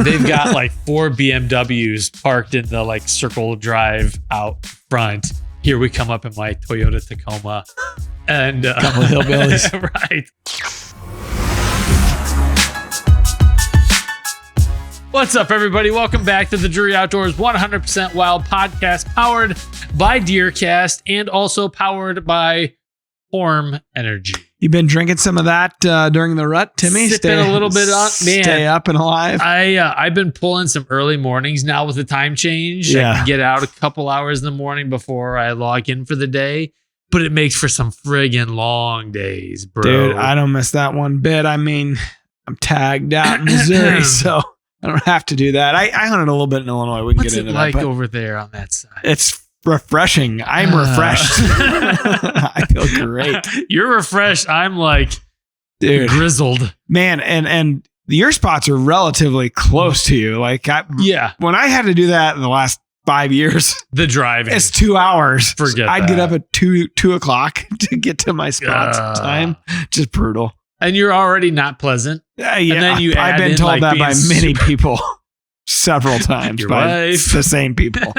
they've got like 4 BMWs parked in the like circle drive out front. Here we come up in my Toyota Tacoma and a couple of hillbillies. Right. What's up, everybody? Welcome back to the Drury Outdoors 100% Wild podcast, powered by DeerCast and also powered by Form Energy. You've been drinking some of that during the rut, Timmy? Sipping a little bit on, man. Stay up and alive. I've been pulling some early mornings now with the time change. Yeah. I can get out a couple hours in the morning before I log in for the day, but it makes for some friggin' long days, bro. Dude, I don't miss that one bit. I mean, I'm tagged out in Missouri, so I don't have to do that. I hunted a little bit in Illinois. We can What's get into it like that. over there on that side? It's refreshing. I'm refreshed. I feel great. You're refreshed. I'm like, dude, grizzled. Man, and your spots are relatively close to you. Like, when I had to do that in the last 5 years, the driving, it's 2 hours. Forget I'd that. get up at 2 o'clock to get to my spots time. Just brutal. And you're already not pleasant. Yeah, and then I've been told like that by many people several times. Your by wife. The same people.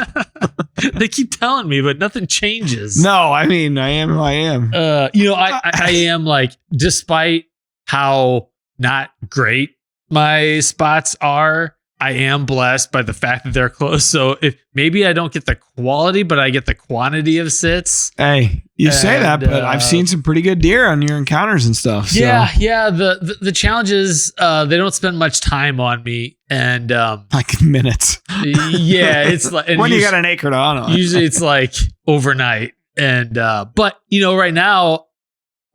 They keep telling me, but nothing changes. No, I mean, I am who I am. I am like, despite how not great my spots are, I am blessed by the fact that they're close. So if maybe I don't get the quality, but I get the quantity of sits. Hey, you say that, but I've seen some pretty good deer on your encounters and stuff. So. Yeah. The challenge is they don't spend much time on me, and like minutes. Yeah, it's like when you got an acre to hunt on. Usually it's like overnight, and but right now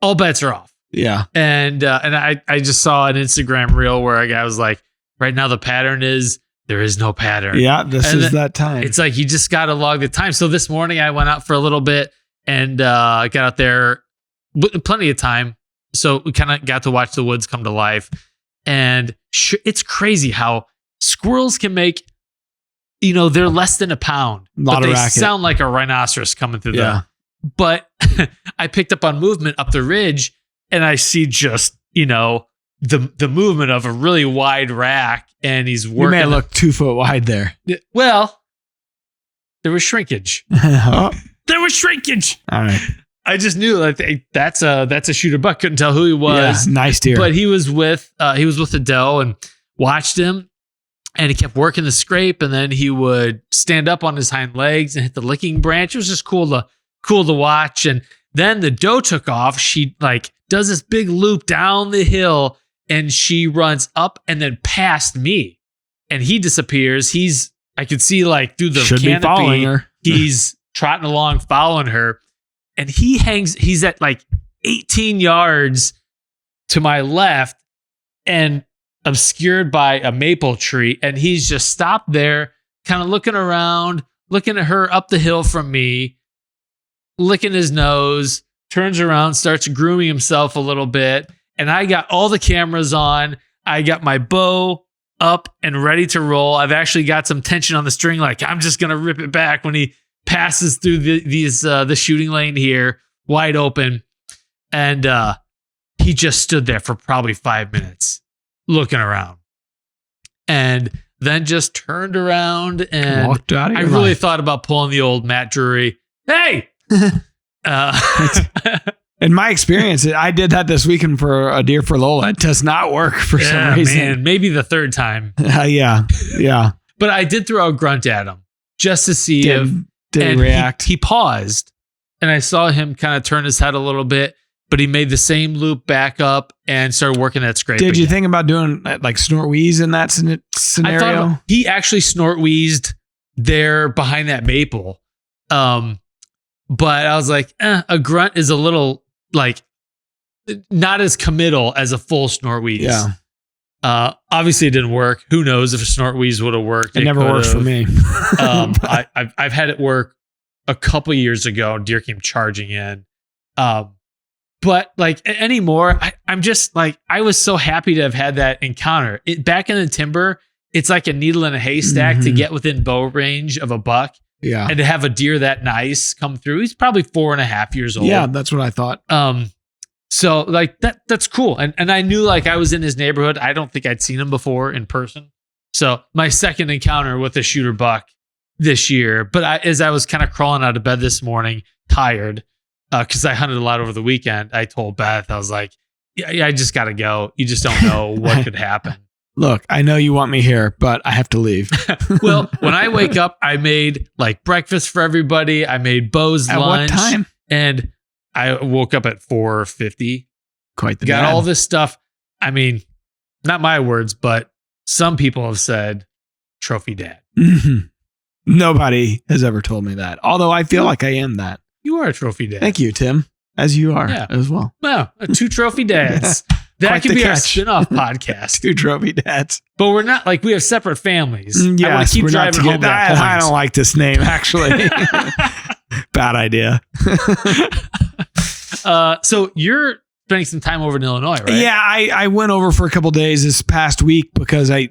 all bets are off. Yeah, and I just saw an Instagram reel where a guy was like, right now the pattern is there is no pattern. Yeah, this is that time. It's like you just got to log the time. So this morning I went out for a little bit and got out there with plenty of time. So we kind of got to watch the woods come to life. And it's crazy how squirrels can make, they're less than a pound, but they sound like a rhinoceros coming through them. But I picked up on movement up the ridge and I see just, the movement of a really wide rack, and he's working. You may look 2 foot wide there. Well, there was shrinkage. There was shrinkage. All right. I just knew that's a shooter buck. Couldn't tell who he was. Yeah, nice deer. But he was with a doe, and watched him, and he kept working the scrape, and then he would stand up on his hind legs and hit the licking branch. It was just cool to watch. And then the doe took off. She does this big loop down the hill, and she runs up and then past me, and he disappears. I could see through the Should canopy. Be following her. He's trotting along, following her, and he's at 18 yards to my left and obscured by a maple tree. And he's just stopped there, kind of looking around, looking at her up the hill from me, licking his nose, turns around, starts grooming himself a little bit. And I got all the cameras on. I got my bow up and ready to roll. I've actually got some tension on the string. I'm just going to rip it back when he passes through the shooting lane here, wide open. And he just stood there for probably 5 minutes looking around, and then just turned around and walked out of your I really life. thought about pulling the old Matt Drury. Hey, in my experience, I did that this weekend for a deer for Lola. It does not work for some reason. Man, maybe the third time. Yeah. But I did throw a grunt at him just to see Did he react? He paused, and I saw him kind of turn his head a little bit, but he made the same loop back up and started working that scrape. Did you think about doing snort-wheeze in that scenario? I thought he actually snort-wheezed there behind that maple. But I was like, a grunt is a little not as committal as a full snort-wheeze. Yeah. Obviously it didn't work. Who knows if a snort-wheeze would have worked? It never worked for me. I've had it work a couple years ago. Deer came charging in. But anymore, I'm just I was so happy to have had that encounter. Back in the timber, it's like a needle in a haystack to get within bow range of a buck. Yeah. And to have a deer that nice come through. He's probably 4.5 years old. Yeah, that's what I thought. So that's cool. And I knew I was in his neighborhood. I don't think I'd seen him before in person. So my second encounter with a shooter buck this year. But as I was kind of crawling out of bed this morning, tired, because I hunted a lot over the weekend, I told Beth, I was like, yeah, I just got to go. You just don't know what could happen. Look, I know you want me here, but I have to leave. Well, when I wake up, I made like breakfast for everybody. I made Bo's At lunch. what time? And I woke up at 4:50. Quite the Got dad. all this stuff. I mean, not my words, but some people have said trophy dad. Mhm. Nobody has ever told me that. Although I feel like I am that. You are a trophy dad. Thank you, Tim. As you are as well. Wow, 2 trophy dads. That Quite could the be our catch. spin-off podcast. 2 trophy dads. But we're not like we have separate families. I want Yes, to keep we're not driving home together. that I don't point. like this name, actually. Bad idea. So you're spending some time over in Illinois, right? Yeah, I went over for a couple days this past week because I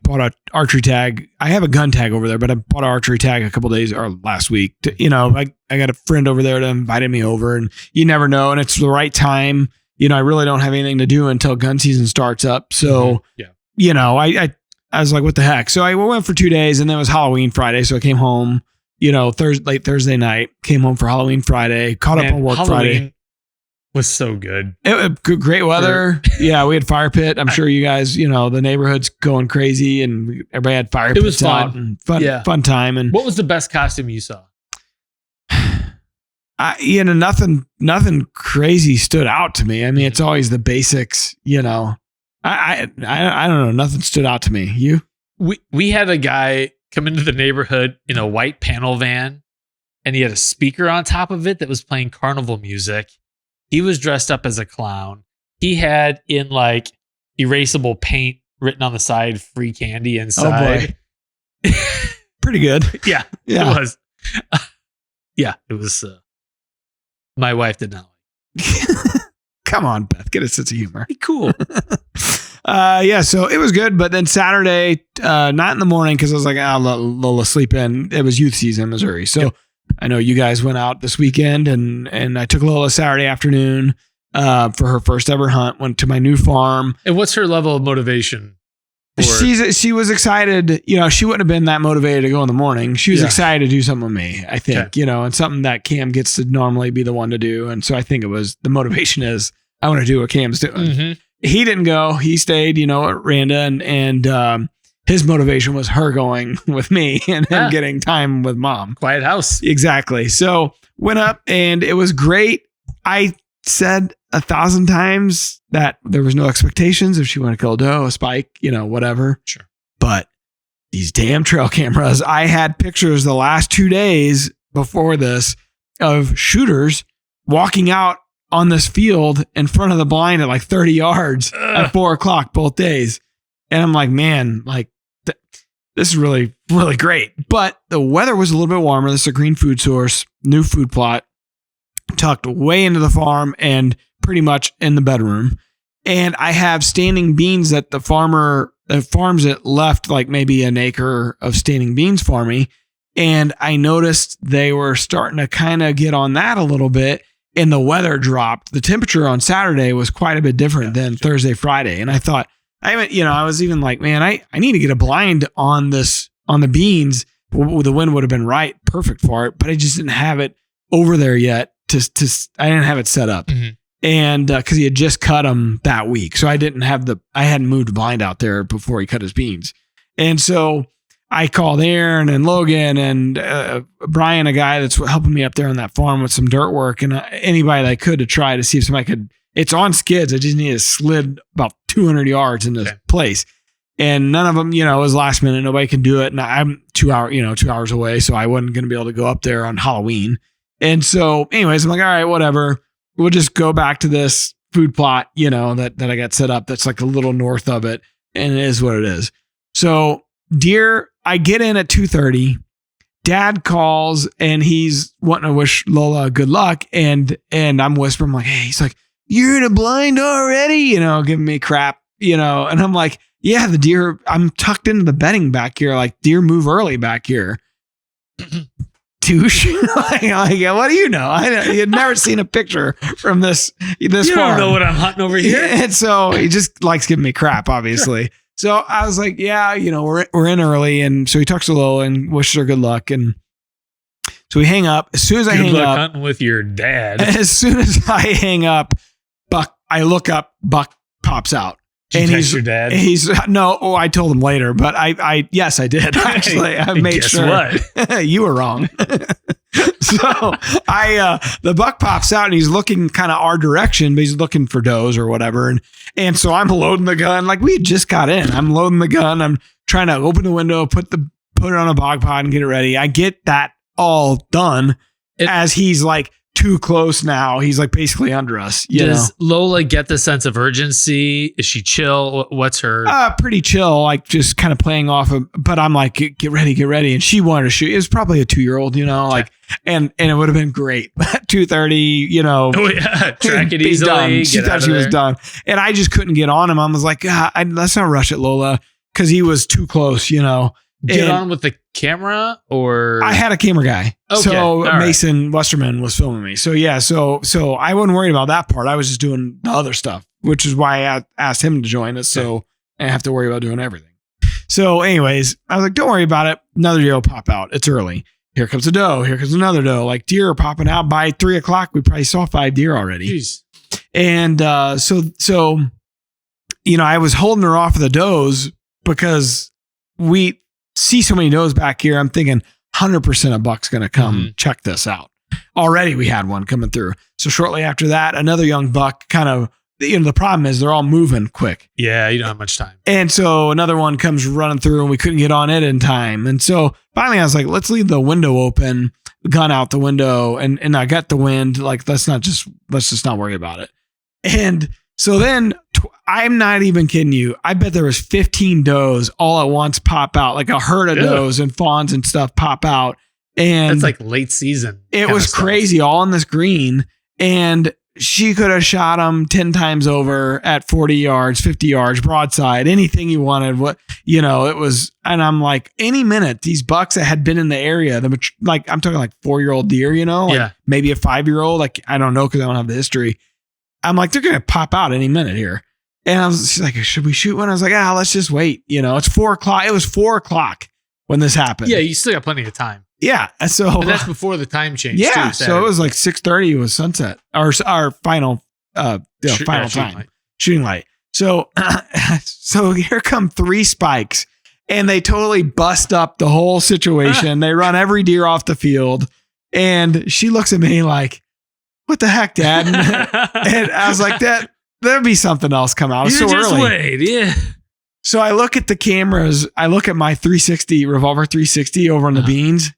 bought an archery tag. I have a gun tag over there, but I bought an archery tag a couple days or last week. I got a friend over there that invited me over, and you never know, and it's the right time. I really don't have anything to do until gun season starts up. So, I was like, what the heck? So I went for 2 days, and then it was Halloween Friday. So I came home, late Thursday night, came home for Halloween Friday, caught up on work Friday. Was so good. Great weather. Yeah, we had fire pit. I'm sure you guys, the neighborhood's going crazy, and everybody had fire pits. It was fun. Out and fun time. And what was the best costume you saw? nothing crazy stood out to me. I mean, it's always the basics. I don't know. Nothing stood out to me. You? We had a guy come into the neighborhood in a white panel van, and he had a speaker on top of it that was playing carnival music. He was dressed up as a clown. He had in like erasable paint written on the side, free candy inside. Oh boy. Pretty good. Yeah, it was. It was. My wife did not like. Come on, Beth, get a sense of humor. Cool. So it was good. But then Saturday, not in the morning, because I was like, I'll let Lola sleep in. It was youth season in Missouri. So I know you guys went out this weekend, and I took Lola Saturday afternoon for her first ever hunt, went to my new farm. And what's her level of motivation? She was excited. She wouldn't have been that motivated to go in the morning. She was excited to do something with me, I think, and something that Cam gets to normally be the one to do. And so I think it was the motivation is I want to do what Cam's doing. Mm-hmm. He didn't go. He stayed, at Randa, and his motivation was her going with me and him getting time with mom. Quiet house. Exactly. So went up and it was great. I said 1,000 times that there was no expectations if she wanted to kill a doe, a spike, whatever. Sure. But these damn trail cameras, I had pictures the last 2 days before this of shooters walking out on this field in front of the blind at like 30 yards at 4:00 both days. And I'm like, man, like this is really, really great. But the weather was a little bit warmer. This is a green food source, new food plot, tucked way into the farm and pretty much in the bedroom. And I have standing beans that the farms it left like maybe an acre of standing beans for me. And I noticed they were starting to kind of get on that a little bit. And the weather dropped. The temperature on Saturday was quite a bit different than Thursday, Friday. And I thought, I was even like, man, I need to get a blind on the beans. The wind would have been perfect for it, but I just didn't have it over there yet. I didn't have it set up. Mm-hmm. And because he had just cut them that week. So I hadn't moved the blind out there before he cut his beans. And so I called Aaron and Logan and Brian, a guy that's helping me up there on that farm with some dirt work, and anybody that I could to try to see if somebody could. It's on skids. I just need to slid about 200 yards in this place. And none of them, it was last minute. Nobody can do it. And I'm 2 hours away. So I wasn't going to be able to go up there on Halloween. And so anyways, I'm like, all right, whatever. We'll just go back to this food plot, that I got set up. That's like a little north of it. And it is what it is. So deer, I get in at 2:30. Dad calls and he's wanting to wish Lola good luck. And I'm whispering, I'm like, hey, he's like, you're in a blind already, giving me crap, and I'm like, yeah, the deer, I'm tucked into the bedding back here. Like deer move early back here. Douche. like, what do you know? You'd never seen a picture from this you farm. don't know what I'm hunting over here. And so he just likes giving me crap, obviously. So I was like, yeah, we're in early. And so he talks to Lola and wishes her good luck. And so we hang up. As soon as I hang up, hunting with your dad. As soon as I hang up, I look up, Buck pops out. Did you text your dad? I told him later, but yes, I did. Actually, I made sure. What? You were wrong. So the buck pops out and he's looking kind of our direction, but he's looking for does or whatever. And so I'm loading the gun. Like, we just got in. I'm loading the gun. I'm trying to open the window, put it on a bog pod and get it ready. I get that all done as he's like too close now. He's like basically under us. Does Lola get the sense of urgency? Is she chill? What's her? Pretty chill, like just kind of playing off of, but I'm like, get ready. And she wanted to shoot. It was probably a 2-year-old, like, and it would have been great. 2:30, Oh yeah, track it easily. Done. She thought she was done. And I just couldn't get on him. I was like, let's not rush it, Lola. Cause he was too close, Get on with the camera, or I had a camera guy. Okay. So Mason right. Westerman was filming me. So yeah, so I wasn't worried about that part. I was just doing the other stuff, which is why I asked him to join us. So I didn't have to worry about doing everything. So anyways, I was like, don't worry about it. Another deer will pop out. It's early. Here comes a doe. Here comes another doe. Like, deer are popping out by 3:00. We probably saw 5 deer already. Jeez. And so I was holding her off of the does because we see so many does back here. I'm thinking 100% a buck's going to come check this out. Already we had one coming through. So shortly after that, another young buck kind of, the problem is they're all moving quick. Yeah, you don't have much time. And so another one comes running through and we couldn't get on it in time. And so finally I was like, let's leave the window open, gun out the window. And I got the wind. Like, let's just not worry about it. And so then I'm not even kidding you. I bet there was 15 does all at once pop out, like a herd of does and fawns and stuff pop out. And that's like late season. It was crazy, all on this green. And she could have shot him 10 times over at 40 yards, 50 yards, broadside, anything you wanted. It was, and I'm like, any minute, these bucks that had been in the area, I'm talking like 4-year-old deer, maybe a 5-year-old. Like, I don't know, because I don't have the history. I'm like, they're going to pop out any minute here. And she's like, should we shoot one? I was like, let's just wait. It's 4:00. It was 4:00 when this happened. Yeah. You still got plenty of time. Yeah. So and that's before the time change. Yeah. Too, so it was like 6:30 was sunset, our final time, shooting light. So, so here come 3 spikes and they totally bust up the whole situation. They run every deer off the field and she looks at me like, what the heck, Dad? And I was like, there'll be something else come out. It's so just early. Wait, yeah. So I look at the cameras. I look at my 360 revolver 360 over on the beans.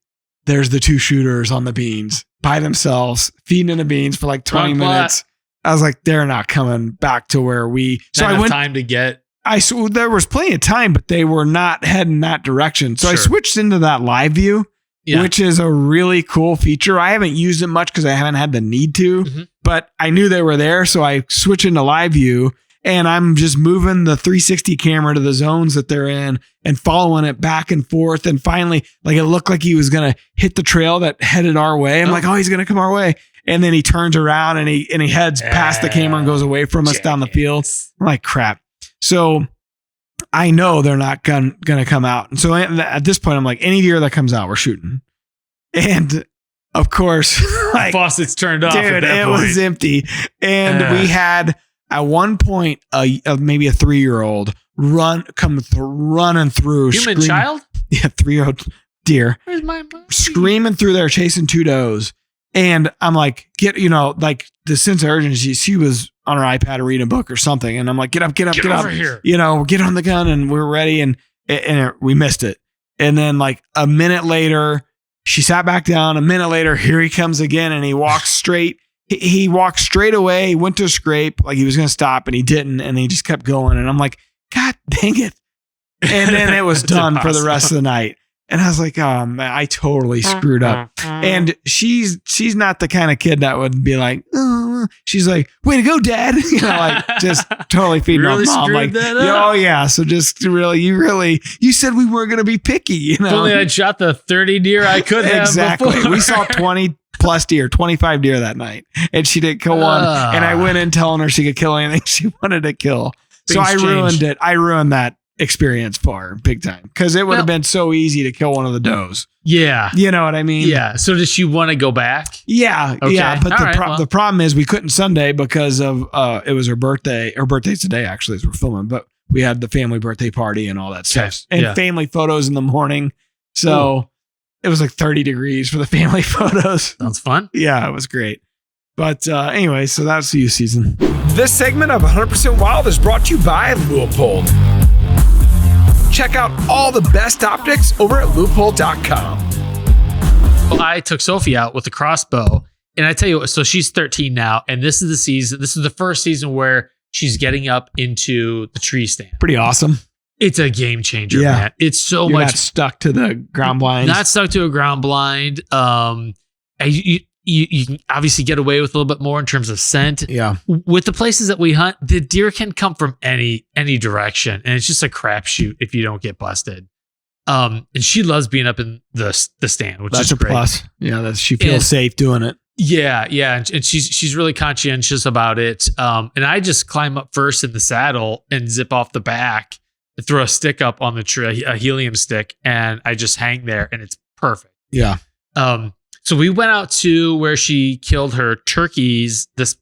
There's the 2 shooters on the beans by themselves, feeding in the beans for like 20 minutes. I was like, they're not coming back to where we. So I went time to get. So there was plenty of time, but they were not heading that direction. So I switched into that live view. Yeah. Which is a really cool feature. I haven't used it much because I haven't had the need to, but I knew they were there. So I switched into live view and I'm just moving the 360 camera to the zones that they're in and following it back and forth. And finally, like, it looked like he was going to hit the trail that headed our way. I'm like, he's going to come our way. And then he turns around and he heads past the camera and goes away from us down the field. I'm like, crap. So I know they're not going to come out. And so at this point, I'm like, any deer that comes out, we're shooting. And of course, like, faucet's turned off. Dude, it was empty. And we had at one point maybe a 3-year-old running through. Human child? Yeah, 3-year-old deer. Where's my mommy? Screaming through there, chasing 2 does. And I'm like, like the sense of urgency. She was on her iPad or reading a book or something. And I'm like, get up. Get over here. Get on the gun and we're ready. And we missed it. And then like a minute later, she sat back down. A minute later, here he comes again. And he walks straight. He walked straight away, went to a scrape like he was going to stop and he didn't. And he just kept going. And I'm like, God dang it. And then it was done for the rest of the night. And I was like, oh man, I totally screwed up. And she's not the kind of kid that would be like, oh. She's like, way to go, Dad. Like just totally feeding really off Mom. Like, that up? oh yeah. So just you said we weren't going to be picky. If only I'd shot the 30 deer I could have. Exactly. Before. We saw 20 plus deer, 25 deer that night. And she didn't kill one. And I went in telling her she could kill anything she wanted to kill. So I ruined it. I ruined that experience for big time because it would have been so easy to kill one of the does. Yeah. You know what I mean? Yeah. So does she want to go back? Yeah. Okay. Yeah. But All the problem is we couldn't Sunday because of it was her birthday. Her birthday's today, actually, as we're filming. But we had the family birthday party and all that stuff. And family photos in the morning. So it was like 30 degrees for the family photos. Sounds fun. Yeah, it was great. But anyway, so that's the youth season. This segment of 100% Wild is brought to you by Leupold. Check out all the best optics over at Leupold.com. Well, I took Sophie out with a crossbow, and I tell you what, so she's 13 now, and this is the season. This is the first season where she's getting up into the tree stand. Pretty awesome. It's a game changer, man. It's so You're much not stuck to the ground blinds. Not stuck to a ground blind. You can obviously get away with a little bit more in terms of scent. Yeah. With the places that we hunt, the deer can come from any direction, and it's just a crapshoot if you don't get busted. And she loves being up in the stand, which is great. That's a plus. Yeah, she feels safe doing it. Yeah, and she's really conscientious about it. And I just climb up first in the saddle and zip off the back, and throw a stick up on the tree, a helium stick, and I just hang there, and it's perfect. Yeah. So we went out to where she killed her turkey this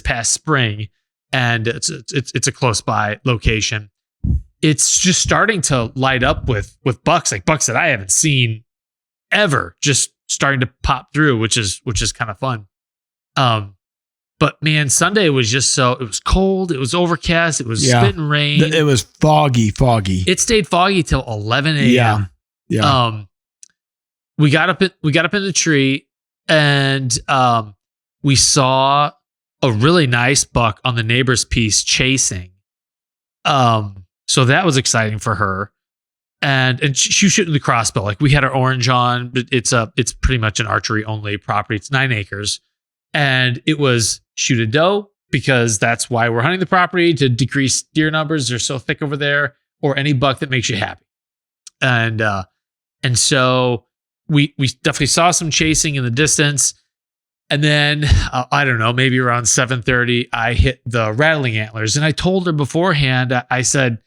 past spring, and it's a close by location. It's just starting to light up with bucks, like bucks that I haven't seen ever, just starting to pop through, which is kind of fun. But man, Sunday was just it was cold, it was overcast, it was spitting rain. It was foggy. It stayed foggy till 11 a.m. Yeah. We got up in the tree, and we saw a really nice buck on the neighbor's piece chasing. So that was exciting for her, and she was shooting the crossbow. Like, we had our orange on, but it's pretty much an archery only property. It's 9 acres, and it was shoot a doe because that's why we're hunting the property, to decrease deer numbers. They're so thick over there, or any buck that makes you happy, and so. We definitely saw some chasing in the distance. And then, I don't know, maybe around 7:30, I hit the rattling antlers. And I told her beforehand, I said,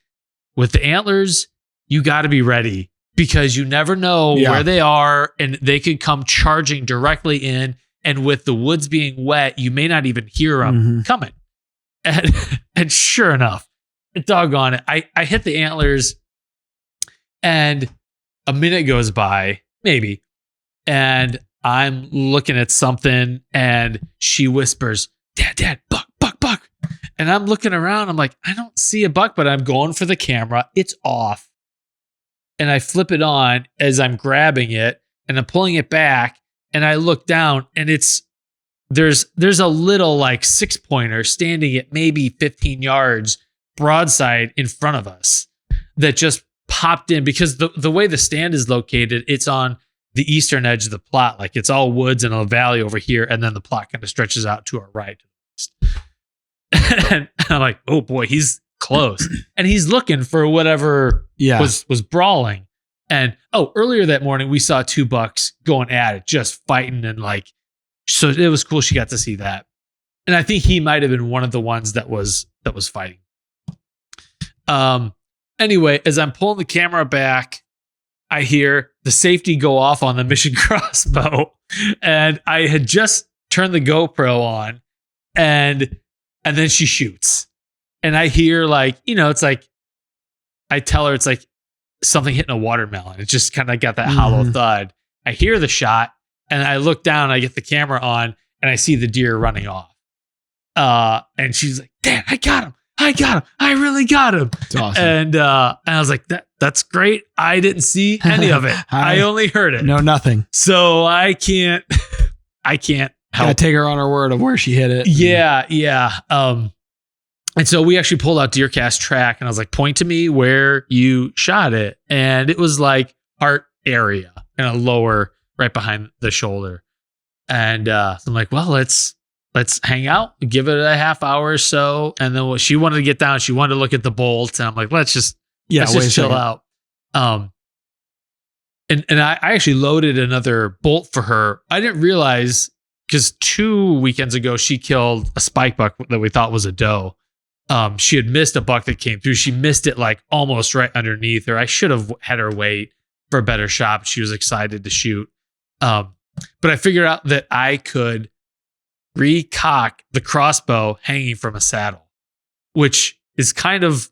with the antlers, you got to be ready because you never know where they are, and they could come charging directly in. And with the woods being wet, you may not even hear them coming. And sure enough, doggone it, I hit the antlers, and a minute goes by. Maybe. And I'm looking at something, and she whispers, Dad, buck. And I'm looking around. I'm like, I don't see a buck, but I'm going for the camera. It's off. And I flip it on as I'm grabbing it, and I'm pulling it back, and I look down, and there's a little like 6-pointer standing at maybe 15 yards broadside in front of us that just popped in, because the way the stand is located, it's on the eastern edge of the plot. Like, it's all woods and a valley over here, and then the plot kind of stretches out to our right. And I'm like, oh boy, he's close, and he's looking for whatever was brawling. And earlier that morning we saw 2 bucks going at it, just fighting, and like, so it was cool. She got to see that, and I think he might have been one of the ones that was fighting. Anyway, as I'm pulling the camera back, I hear the safety go off on the mission crossbow, and I had just turned the GoPro on, and then she shoots, and I hear, like, it's like, I tell her it's like something hitting a watermelon. It just kind of got that hollow thud. I hear the shot, and I look down, I get the camera on, and I see the deer running off. And she's like, Dad, I got him. I really got him. It's awesome. And I was like, that's great. I didn't see any of it. I only heard it. No, nothing. So I can't help. Gotta take her on her word of where she hit it. Yeah. And so we actually pulled out DeerCast track, and I was like, point to me where you shot it. And it was like art area and a lower right behind the shoulder. And so I'm like, well, let's hang out, give it a half hour or so. And then she wanted to get down. She wanted to look at the bolts. And I'm like, let's just chill out. And I actually loaded another bolt for her. I didn't realize, because 2 weekends ago, she killed a spike buck that we thought was a doe. She had missed a buck that came through. She missed it like almost right underneath her. I should have had her wait for a better shot. She was excited to shoot. But I figured out that I could recock the crossbow hanging from a saddle, which is kind of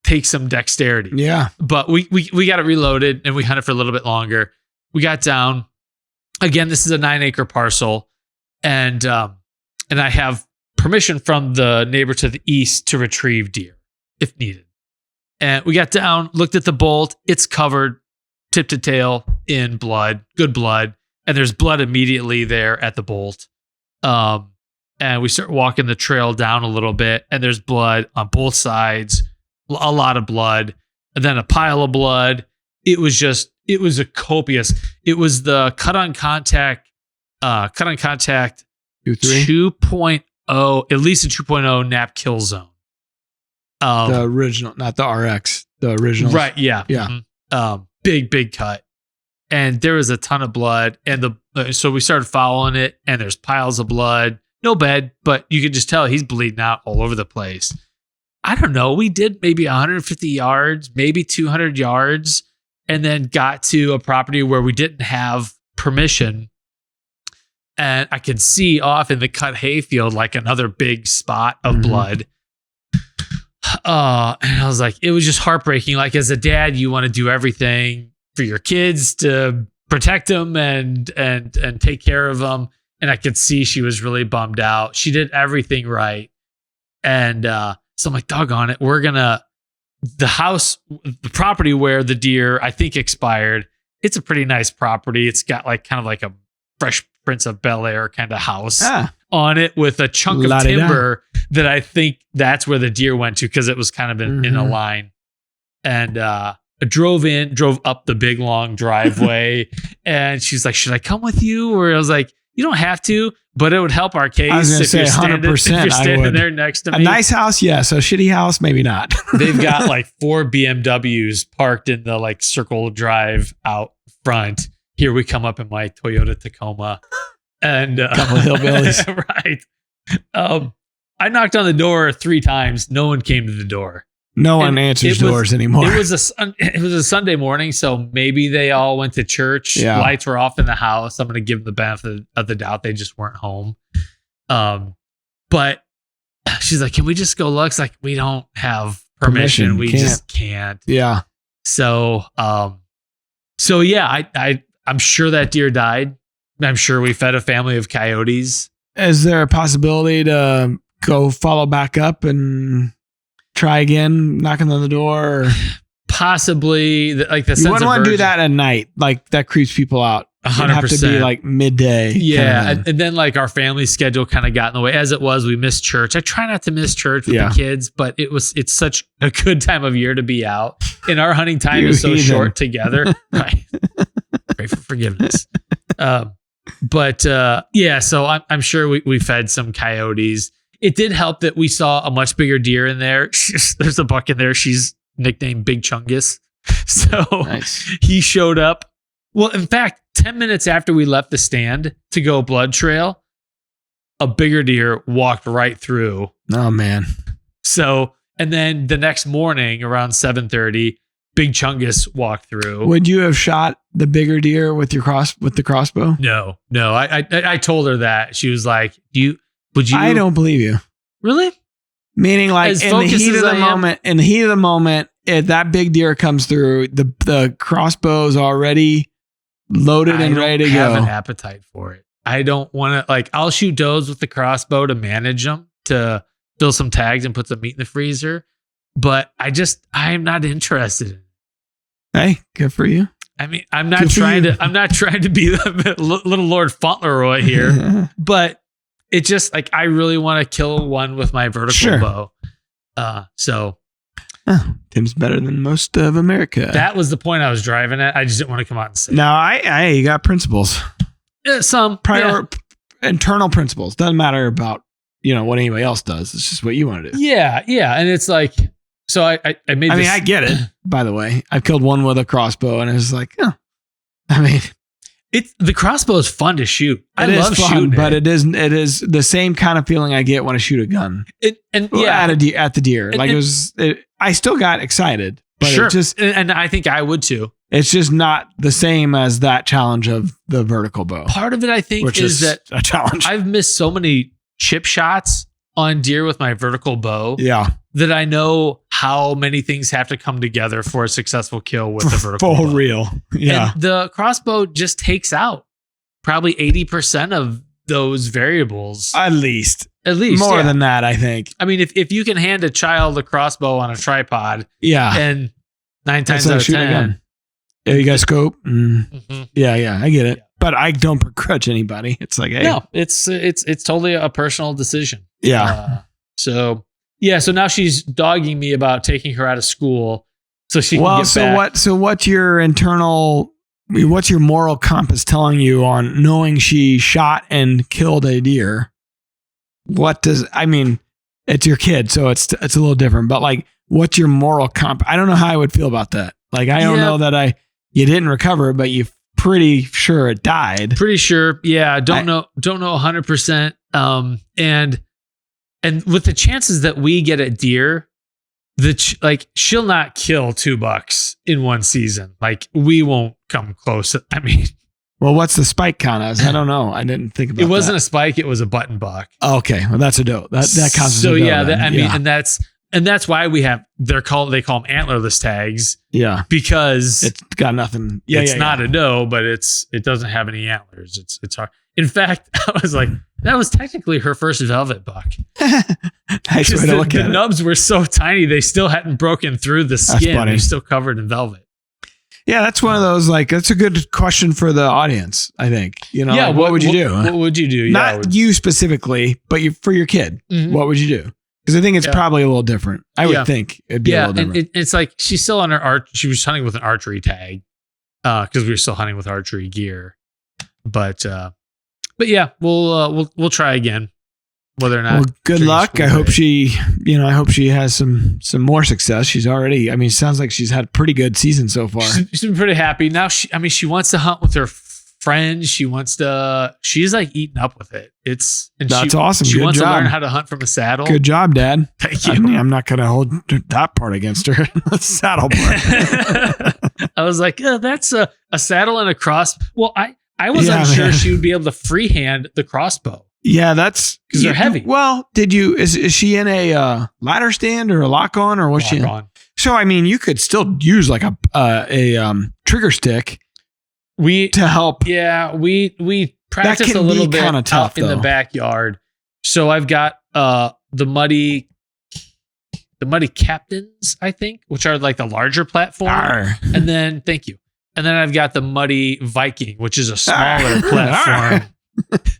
takes some dexterity. Yeah. But we got it reloaded and we hunted for a little bit longer. We got down. Again, this is a 9-acre parcel, and I have permission from the neighbor to the east to retrieve deer if needed. And we got down, looked at the bolt. It's covered tip to tail in blood, good blood. And there's blood immediately there at the bolt. And we start walking the trail down a little bit, and there's blood on both sides, a lot of blood, and then a pile of blood. It was a copious. It was the cut on contact 2.0, at least a 2.0 nap kill zone. The original, not the RX, the original. Right. Yeah. Yeah. Mm-hmm. Big cut. And there was a ton of blood. And so we started following it, and there's piles of blood. No bed, but you could just tell he's bleeding out all over the place. I don't know. We did maybe 150 yards, maybe 200 yards, and then got to a property where we didn't have permission. And I could see off in the cut hayfield like another big spot of blood. And I was like, it was just heartbreaking. Like, as a dad, you want to do everything for your kids to protect them and take care of them. And I could see she was really bummed out. She did everything right. And so I'm like, doggone it. The property where the deer, I think, expired, it's a pretty nice property. It's got like kind of like a Fresh Prince of Bel-Air kind of house on it with a chunk of timber that I think that's where the deer went to, because it was kind of in a line. And I drove up the big long driveway, and she's like, should I come with you? Or I was like, you don't have to, but it would help our case. I was going to say 100%. If you're standing there next to me. A nice house, yes. A shitty house, maybe not. They've got like 4 BMWs parked in the like circle drive out front. Here we come up in my Toyota Tacoma, and a couple of hillbillies. Right. I knocked on the door 3 times. No one came to the door. No one answers doors anymore. It was a Sunday morning, so maybe they all went to church. Yeah. Lights were off in the house. I'm going to give them the benefit of the doubt. They just weren't home. But she's like, can we just go look? It's like, we don't have permission. We just can't. Yeah. So yeah, I'm sure that deer died. I'm sure we fed a family of coyotes. Is there a possibility to go follow back up and try again, knocking on the door? Possibly, like the sense of urgency. You wouldn't want to do that at night. Like, that creeps people out. 100%. It'd have to be like midday. Yeah. And then like our family schedule kind of got in the way. As it was, we missed church. I try not to miss church with the kids, but it's such a good time of year to be out. And our hunting time is so short together. Right. Pray for forgiveness. Yeah, so I'm sure we fed some coyotes. It did help that we saw a much bigger deer in there. There's a buck in there. She's nicknamed Big Chungus. So He showed up. Well, in fact, 10 minutes after we left the stand to go blood trail, a bigger deer walked right through. Oh, man. So, and then the next morning around 7:30, Big Chungus walked through. Would you have shot the bigger deer with the crossbow? No. I told her that. She was like, would you? I don't believe you. Really? Meaning, like, in the heat of the moment, if that big deer comes through, the crossbow's already loaded and ready to go. I don't have an appetite for it. I don't want to, like, I'll shoot does with the crossbow to manage them, to fill some tags and put some meat in the freezer. But I'm not interested in it. Hey, good for you. I mean, I'm not trying to be the little Lord Fauntleroy here, but it's just like, I really want to kill one with my vertical bow. Tim's better than most of America. That was the point I was driving at. I just didn't want to come out and say. No, you got principles. Some internal principles. Doesn't matter about, what anybody else does. It's just what you want to do. Yeah. And it's like, so I made. I get it. By the way, I've killed one with a crossbow, and it's like, The crossbow is fun to shoot. I It is love fun, shooting but it. it is the same kind of feeling I get when I shoot a gun. At the deer. I still got excited, but sure. it just, and I think I would too. it's just not the same as that challenge of the vertical bow. Part of it, I think, Which is that a challenge. I've missed so many chip shots on deer with my vertical bow Yeah. that I know how many things have to come together for a successful kill with the vertical For bow. real. Yeah. And the crossbow just takes out probably 80% of those variables. At least. More More than that, I think. I mean, if you can hand a child a crossbow on a tripod, Yeah. and 9 That's times like out of shooting a 10, gun. Yeah, you got scope. mhm. Yeah, I get it. Yeah. But I don't begrudge anybody. It's like, hey. No, it's totally a personal decision. Yeah. So now she's dogging me about taking her out of school so she can get back. What's your moral compass telling you on knowing she shot and killed a deer? It's your kid, so it's a little different, but like, what's your moral comp? I don't know how I would feel about that. Like, I don't know that you didn't recover, but you pretty sure it died. Pretty sure. Yeah. Don't know 100%. And with the chances that we get a deer, she'll not kill $2 in one season. Like, we won't come close. I mean, Well, what's the spike count as? I don't know. I didn't think about it. It wasn't a spike. It was a button buck. Okay. Well, that's a doe. That counts as so a doe. yeah, then. and that's why we have, they call them antlerless tags. Yeah. Because It's got nothing. it's not a doe, but it doesn't have any antlers. It's hard. In fact, I was like, that was technically her first velvet buck. Nice way to look The at it. nubs were so tiny, they still hadn't broken through the skin. funny. They're still covered in velvet. Yeah, that's one of those, like, that's a good question for the audience, I think. Yeah, what would you do? What would you do? Not you specifically, but for your kid. Mhm. What would you do? Because I think it's probably a little different. I would think it'd be a little different. and it's like she's still on her she was hunting with an archery tag because we were still hunting with archery gear. But yeah, we'll try again. Whether or not. Well, good luck. I hope she has some more success. She's already, it sounds like she's had a pretty good season so far. She's been pretty happy. Now she wants to hunt with her friends. She's like eating up with it. That's awesome. She Good wants job. to learn how to hunt from a saddle. Good job, Dad. Thank you. I'm not going to hold that part against her. The saddle part. I was like, that's a saddle and a cross. Well, I was unsure she would be able to freehand the crossbow. Yeah, that's because they're heavy. Well, is she in a ladder stand or a lock on or what's she in? On. So you could still use like a trigger stick to help. Yeah, we practiced a little bit kinda tough, in the backyard. So I've got the muddy captains, I think, which are like the larger platform. Arr. And then thank you. And then I've got the muddy Viking, which is a smaller platform.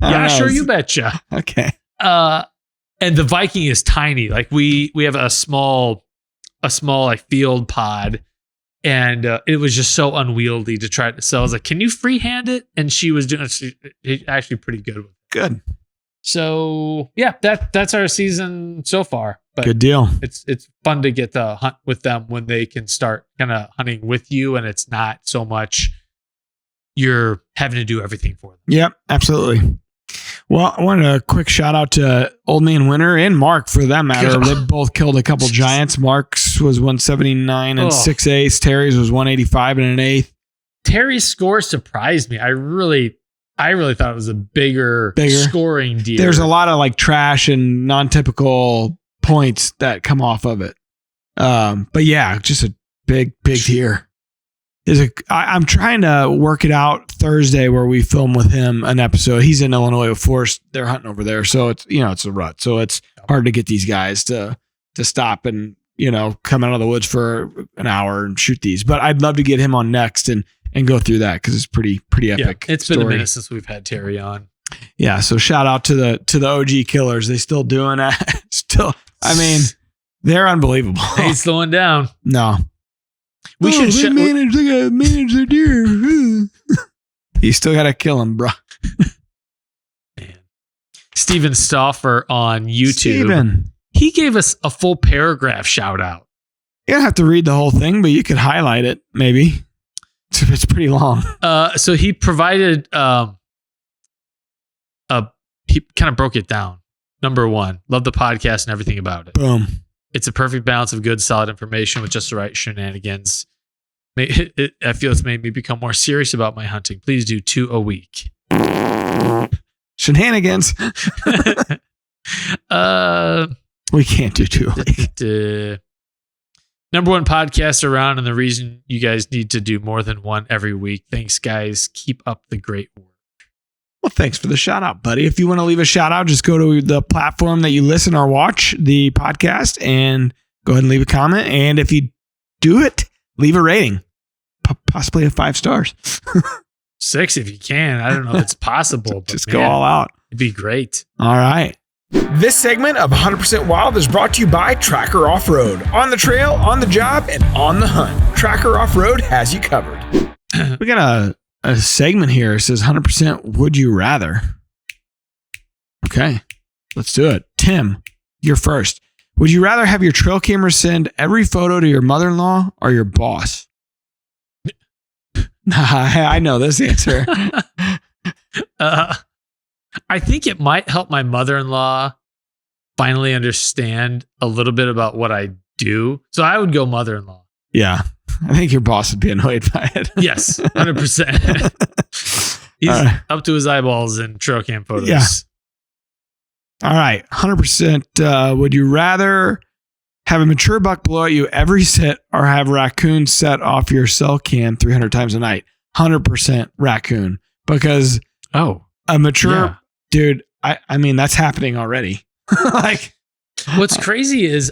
Yeah, sure, you betcha. Okay. And the Viking is tiny. Like we have a small like field pod, and it was just so unwieldy to try. So I was like, "Can you freehand it?" And she was doing it actually pretty good with it. Good. So yeah, that's our season so far. But good deal. It's fun to get to hunt with them when they can start kind of hunting with you, and it's not so much you're having to do everything for them. Yep, absolutely. Well, I wanted a quick shout out to Old Man Winter and Mark for that matter. They both killed a couple giants. Mark's was 179 and 6/8. Terry's was 185 and an eighth. Terry's score surprised me. I really thought it was a bigger scoring deer. There's a lot of like trash and non-typical points that come off of it. But yeah, just a big deer. I'm trying to work it out Thursday where we film with him an episode. He's in Illinois, of course. They're hunting over there, so it's it's a rut. So it's hard to get these guys to stop and come out of the woods for an hour and shoot these. But I'd love to get him on next and go through that because it's pretty epic. Yeah, it's been a minute since we've had Terry on. Yeah, so shout out to the OG killers. They still doing that. Still, they're unbelievable. They ain't slowing down. No. They gotta manage their deer. You still gotta kill them, bro. Man. Steven Stauffer on YouTube. Steven. He gave us a full paragraph shout out. You don't have to read the whole thing, but you could highlight it, maybe. It's pretty long. So he provided he kind of broke it down. Number 1, love the podcast and everything about it. Boom. It's a perfect balance of good, solid information with just the right shenanigans. I feel it's made me become more serious about my hunting. Please do 2 a week. Shenanigans. We can't do 2 a week. Number 1 podcast around, and the reason you guys need to do more than one every week. Thanks, guys. Keep up the great work. Well, thanks for the shout out, buddy. If you want to leave a shout out, just go to the platform that you listen or watch the podcast and go ahead and leave a comment. And if you do it, leave a rating, possibly a 5 stars. 6 if you can. I don't know if it's possible. Just go all out. It'd be great. All right. This segment of 100% Wild is brought to you by Tracker Off-Road. On the trail, on the job, and on the hunt. Tracker Off-Road has you covered. We got a segment here. It says 100% Would You Rather. Okay, let's do it. Tim, you're first. Would you rather have your trail camera send every photo to your mother-in-law or your boss? I know this answer. I think it might help my mother-in-law finally understand a little bit about what I do. So I would go mother-in-law. Yeah. I think your boss would be annoyed by it. Yes, 100%. He's up to his eyeballs in trail cam photos. Yeah. All right. 100%. Would you rather have a mature buck blow at you every sit or have raccoons set off your cell cam 300 times a night? 100% raccoon. Because a mature dude, I mean, that's happening already. Like, what's crazy is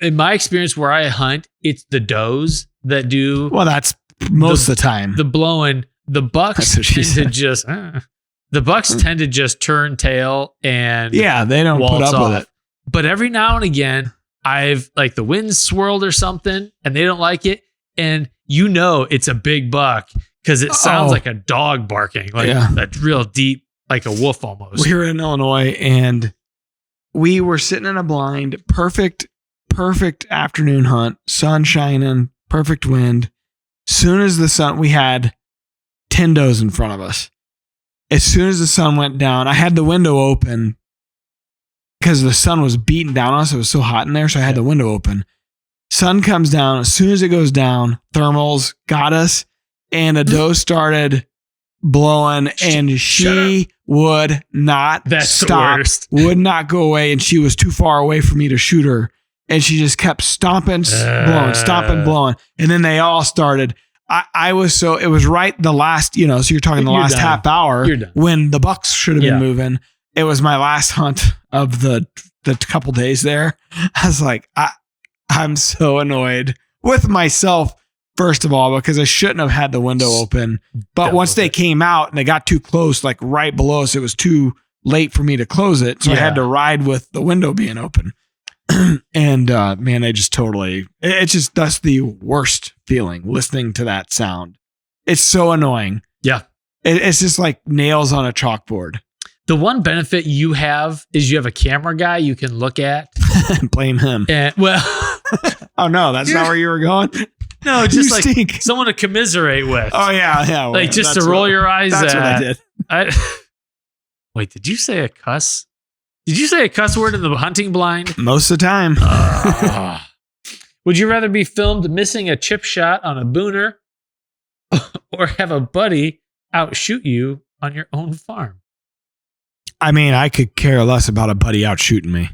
in my experience where I hunt, it's the does that do. Well, that's most of the time. The blowing. The bucks tend to just. The bucks tend to just turn tail and they don't put up with it. But every now and again, I've like the wind swirled or something, and they don't like it, and it's a big buck because it sounds like a dog barking, like that real deep, like a wolf almost. We were in Illinois, and we were sitting in a blind, perfect afternoon hunt, sun shining, perfect wind. Soon as the sun, we had 10 does in front of us. As soon as the sun went down, I had the window open because the sun was beating down on us. It was so hot in there, so I had the window open. Sun comes down. As soon as it goes down, thermals got us, and a doe started blowing, and she would not stop, would not go away, and she was too far away for me to shoot her. And she just kept stomping, blowing. And then they all started. It was right the last, so you're talking the last half hour when the bucks should have been moving. It was my last hunt of the couple days there. I was like, I'm so annoyed with myself, first of all, because I shouldn't have had the window open. But once they came out and they got too close, like right below us, it was too late for me to close it. So I had to ride with the window being open. And man, that's the worst feeling listening to that sound. It's so annoying. Yeah. It's just like nails on a chalkboard. The one benefit you have is you have a camera guy you can look at. Blame him. Oh no, that's not where you were going? No, just like stink. Someone to commiserate with. Oh yeah. Well, like just to roll your eyes that's at. That's what I did. Wait, did you say a cuss? Did you say a cuss word in the hunting blind? Most of the time. Would you rather be filmed missing a chip shot on a booner or have a buddy outshoot you on your own farm? I mean, I could care less about a buddy outshooting me.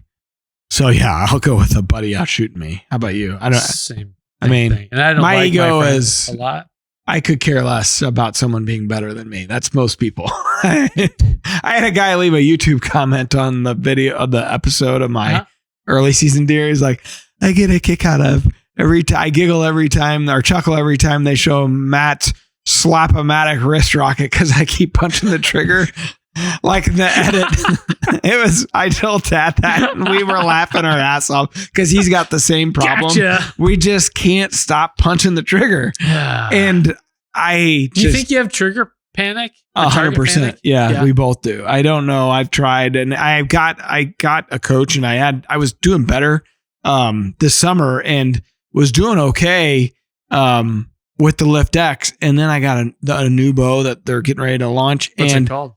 So yeah, I'll go with a buddy outshooting me. How about you? Same thing. And I don't my like ego my is a lot. I could care less about someone being better than me. That's most people. I had a guy leave a YouTube comment on the video of the episode of my early season deer. He's like, I get a kick out of I giggle every time or chuckle every time they show Matt's slap-o-matic wrist rocket because I keep punching the trigger. Like the edit, I told Tat that and we were laughing our ass off because he's got the same problem. Gotcha. We just can't stop punching the trigger. And do you think you have trigger panic? 100%. Yeah, we both do. I don't know. I've tried and I got a coach and I was doing better this summer and was doing okay. with the Lift X. And then I got a new bow that they're getting ready to launch. What's and it called?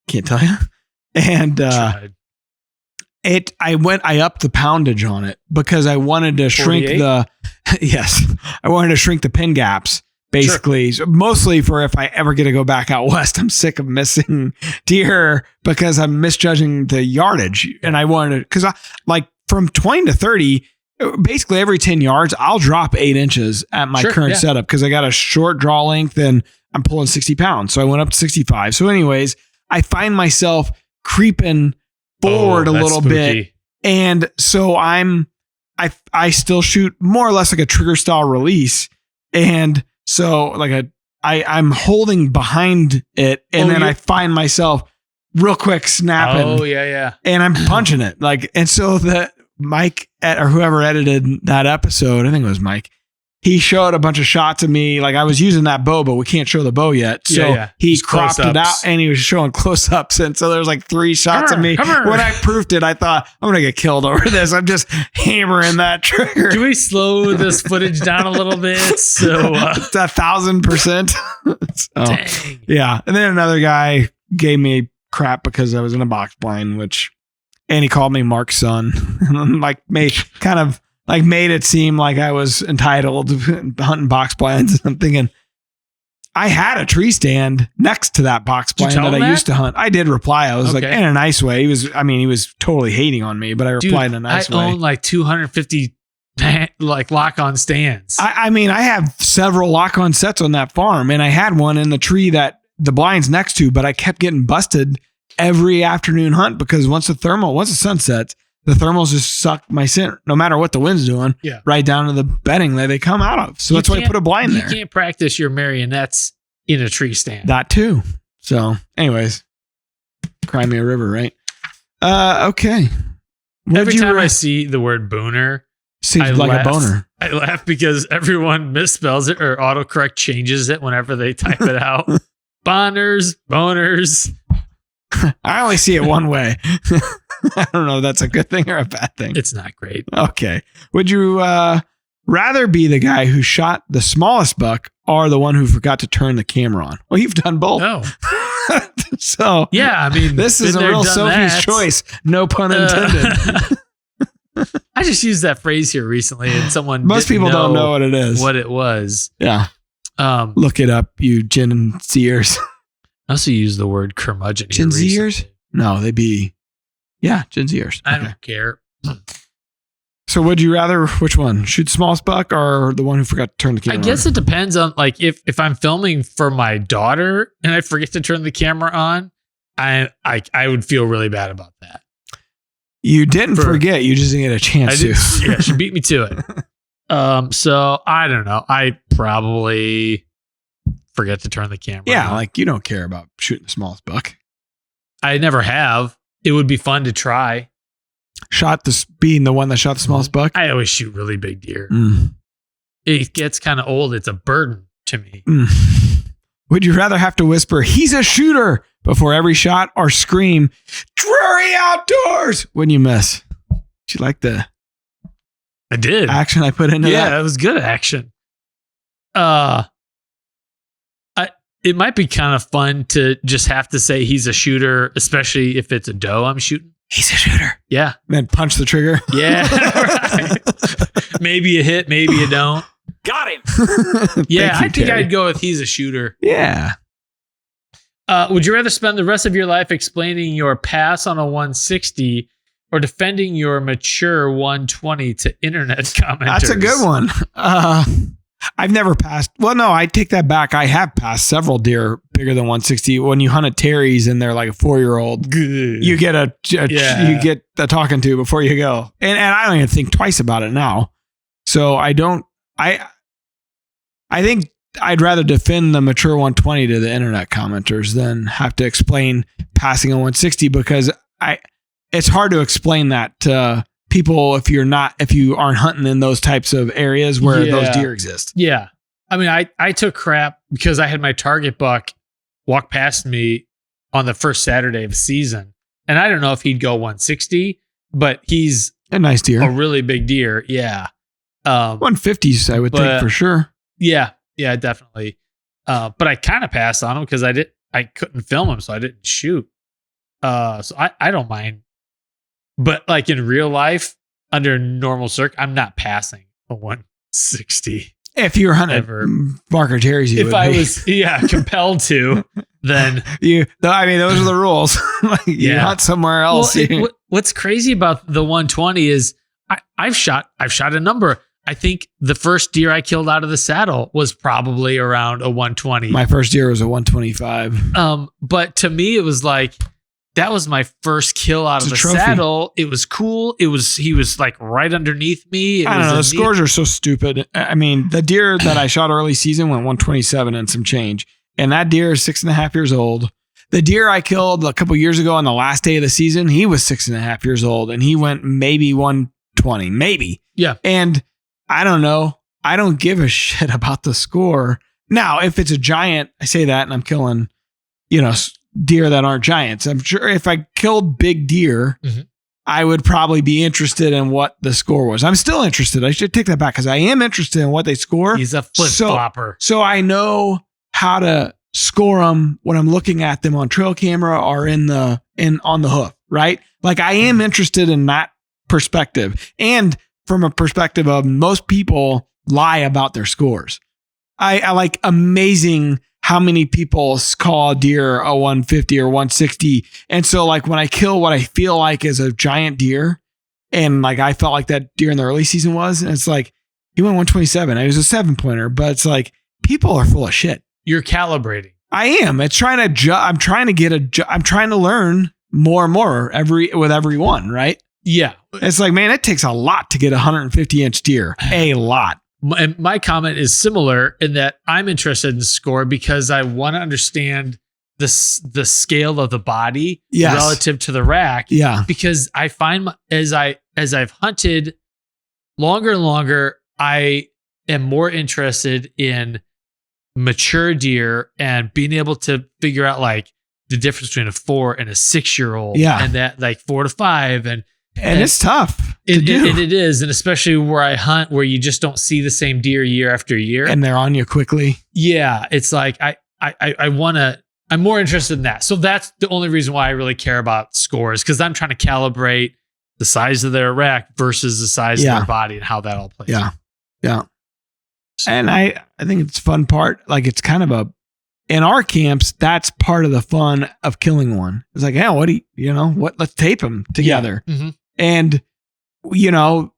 Can't tell you. And I upped the poundage on it because I wanted to shrink 48? I wanted to shrink the pin gaps. Basically, so mostly for if I ever get to go back out west. I'm sick of missing deer because I'm misjudging the yardage. And I wanted to, because I like from 20 to 30, basically every 10 yards, I'll drop 8 inches at my current setup because I got a short draw length and I'm pulling 60 pounds. So I went up to 65. So anyways, I find myself creeping forward a little bit. And so I still shoot more or less like a trigger style release. And so like I'm holding behind it and then I find myself real quick snapping. Oh yeah. And I'm punching it. And so the Mike or whoever edited that episode, I think it was Mike, he showed a bunch of shots of me. Like I was using that bow, but we can't show the bow yet. So he cropped it out and he was showing close ups. And so there's like 3 shots of me. When I proofed it, I thought I'm going to get killed over this. I'm just hammering that trigger. Can we slow this footage down a little bit? So it's 1,000%. Dang. Yeah. And then another guy gave me crap because I was in a box blind, and he called me Mark's son. And made it seem like I was entitled to hunting box blinds. And I'm thinking, I had a tree stand next to that box blind that I used to hunt. I did reply. I was like, in a nice way. He was totally hating on me, but I replied in a nice way. I own like 250 like lock-on stands. I have several lock-on sets on that farm, and I had one in the tree that the blind's next to, but I kept getting busted every afternoon hunt because once the sun sets, the thermals just suck my scent, no matter what the wind's doing, right down to the bedding that they come out of. So that's why I put a blind there. You can't practice your marionettes in a tree stand. That too. So anyways, cry me a river, right? Okay. Every time I see the word booner, seems like a boner. I laugh because everyone misspells it or autocorrect changes it whenever they type it out. Boners. I only see it one way. I don't know if that's a good thing or a bad thing. It's not great. Okay. Would you rather be the guy who shot the smallest buck or the one who forgot to turn the camera on? Well, you've done both. No. So yeah, I mean, this is a real Sophie's choice. No pun intended. I just used that phrase here recently, and most people don't know what it is. What it was. Yeah. Look it up, you Gen Zers. I also use the word curmudgeon. Gen Zers? No, they'd be. Yeah, Gen Zers. I don't care. So would you rather, which one? Shoot smallest buck or the one who forgot to turn the camera on? I guess it depends on, like, if I'm filming for my daughter and I forget to turn the camera on, I would feel really bad about that. You didn't forget. You just didn't get a chance to. Yeah, she beat me to it. So I don't know. I probably forget to turn the camera on. Yeah, like you don't care about shooting the smallest buck. I never have. It would be fun to try. Being the one that shot the smallest buck? I always shoot really big deer. It gets kind of old. It's a burden to me. Would you rather have to whisper, "He's a shooter," before every shot or scream, "Drury outdoors" when you miss? Did you like the I did. action I put into that? Yeah, that was good action. It might be kind of fun to just have to say he's a shooter, especially if it's a doe I'm shooting. He's a shooter. Yeah. Then punch the trigger. Yeah. Right. Maybe you hit, maybe you don't. Got him. Yeah, I think I'd go with he's a shooter. Yeah. Would you rather spend the rest of your life explaining your pass on a 160 or defending your mature 120 to internet commenters? That's a good one. I've never passed. Well, no, I take that back. I have passed several deer bigger than 160. When you hunt at Terry's and they're like a 4-year-old, you get you get a talking to before you go. And I don't even think twice about it now. So I think I'd rather defend the mature 120 to the internet commenters than have to explain passing a 160 because it's hard to explain that to people if you aren't hunting in those types of areas where those deer exist. Yeah. I mean, I took crap because I had my target buck walk past me on the first Saturday of the season. And I don't know if he'd go 160, but he's a nice deer. A really big deer. Yeah. 150s, I would think for sure. Yeah. Yeah, definitely. But I kind of passed on him because I couldn't film him, so I didn't shoot. So I don't mind. But like in real life, under normal I'm not passing a 160. If you were hunting Barker Terriers, you if would I be. was compelled to, then I mean, those are the rules. Like, you hunt somewhere else. Well, what's crazy about the 120 is I've shot a number. I think the first deer I killed out of the saddle was probably around a 120. My first deer was a 125. But to me, it was like, that was my first kill out of the saddle. It was cool. He was like right underneath me. I don't know. The scores are so stupid. I mean, the deer that I shot early season went 127 and some change. And that deer is 6.5 years old. The deer I killed a couple years ago on the last day of the season, he was 6.5 years old and he went maybe 120, maybe. Yeah. And I don't know. I don't give a shit about the score. Now, if it's a giant, I say that and I'm killing, deer that aren't giants. I'm sure if I killed big deer, I would probably be interested in what the score was. I'm still interested. I should take that back because I am interested in what they score. He's a flip-flopper. So I know how to score them when I'm looking at them on trail camera or on the hoof, right? Like I am interested in that perspective. And from a perspective of most people lie about their scores. I like amazing how many people call a deer a 150 or 160. And so like when I kill what I feel like is a giant deer, and like I felt like that deer in the early season was, and it's like, he went 127. It was a 7-pointer, but it's like, people are full of shit. You're calibrating. I am. It's trying to, I'm trying to learn more and more with every one, right? Yeah. It's like, man, it takes a lot to get a 150-inch deer. A lot. And my comment is similar in that I'm interested in score because I want to understand the scale of the body relative to the rack. Yeah. Because I find as I've hunted longer and longer, I am more interested in mature deer and being able to figure out like the difference between a 4 and a 6-year-old. Yeah. And that like 4 to 5 and it's tough. It is. And especially where I hunt, where you just don't see the same deer year after year. And they're on you quickly. Yeah. It's like, I'm more interested in that. So that's the only reason why I really care about scores. Cause I'm trying to calibrate the size of their rack versus the size of their body and how that all plays. Yeah. Yeah. And I think it's a fun part. Like it's kind of in our camps, that's part of the fun of killing one. It's like, hey, let's tape them together. Yeah. Mm-hmm. And,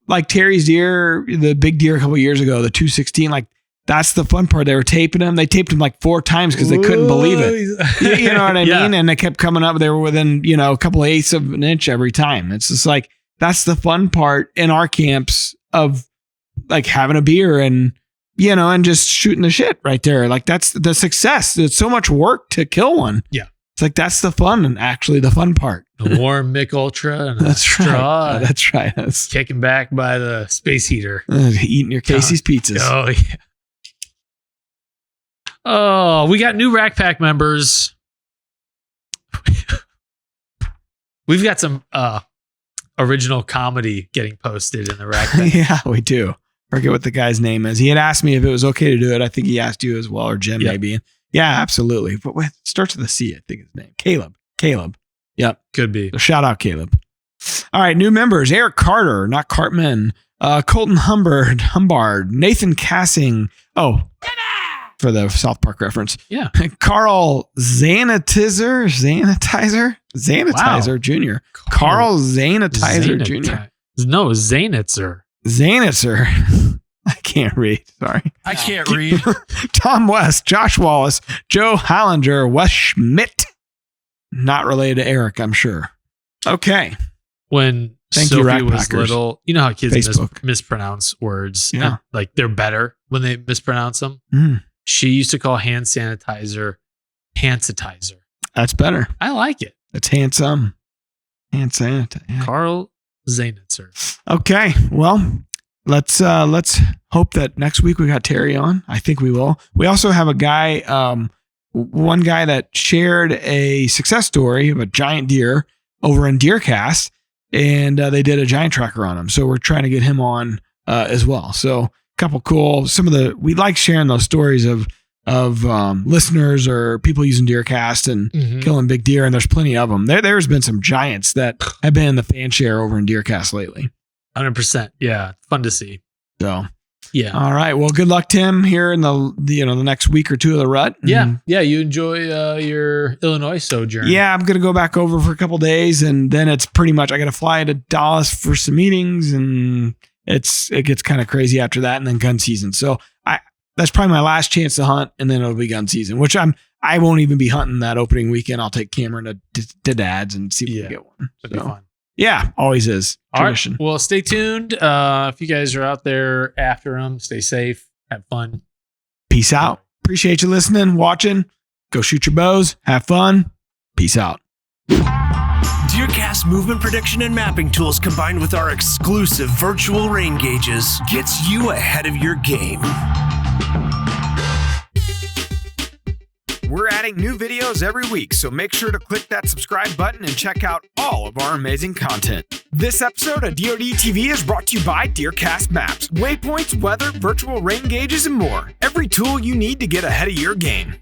like Terry's deer, the big deer a couple of years ago, the 216, like that's the fun part. They were taping them. They taped them like 4 times because they couldn't believe it. You know what I mean? And they kept coming up. They were within, a couple of eighths of an inch every time. It's just like, that's the fun part in our camps of like having a beer and, and just shooting the shit right there. Like that's the success. It's so much work to kill one. Yeah. It's like, that's the fun and actually the fun part. A warm Mick Ultra and a straw. Right. That's right. That's kicking back by the space heater. Eating your Casey's pizzas. Oh, yeah. Oh, we got new Rack Pack members. We've got some original comedy getting posted in the Rack Pack. Yeah, we do. Forget what the guy's name is. He had asked me if it was okay to do it. I think he asked you as well, or Jim maybe. Yeah, absolutely. But it starts with a C, I think his name. Caleb. Yep. Could be. So shout out Caleb. All right, new members. Eric Carter, not Cartman. Colton Humbard. Nathan Cassing. Oh, for the South Park reference. Yeah. Carl Zanitizer Jr. Carl Zanitizer Jr. No, Zanitzer. I can't read. Sorry. I can't read. Tom West, Josh Wallace, Joe Hallinger, Wes Schmidt. Not related to Eric, I'm sure. Okay. When Sophie was little, you know how kids mispronounce words. Yeah. Like they're better when they mispronounce them. Mm. She used to call hand sanitizer hand-sanitizer. That's better. I like it. It's handsome. Hand sanitizer. Yeah. Carl Zanitzer. Okay. Well, let's hope that next week we got Terry on. I think we will. We also have a guy, one guy that shared a success story of a giant deer over in DeerCast, and they did a giant tracker on him. So we're trying to get him on as well. So couple cool. We like sharing those stories of listeners or people using DeerCast and killing big deer, and there's plenty of them. There's been some giants that have been in the fan share over in DeerCast lately. 100%. Yeah, fun to see. So yeah. All right. Well, good luck, Tim, here in the next week or two of the rut. Yeah. You enjoy your Illinois sojourn. Yeah, I'm gonna go back over for a couple days, and then it's pretty much I got to fly to Dallas for some meetings, and it gets kind of crazy after that, and then gun season. So that's probably my last chance to hunt, and then it'll be gun season, which I won't even be hunting that opening weekend. I'll take Cameron to Dad's and see if we can get one. That'd be fun. Yeah, always is. Tradition. All right. Well, stay tuned. If you guys are out there after them, stay safe, have fun. Peace out. Appreciate you listening, watching. Go shoot your bows. Have fun. Peace out. DeerCast movement prediction and mapping tools combined with our exclusive virtual rain gauges gets you ahead of your game. We're adding new videos every week, so make sure to click that subscribe button and check out all of our amazing content. This episode of DoD TV is brought to you by DeerCast Maps, waypoints, weather, virtual rain gauges, and more. Every tool you need to get ahead of your game.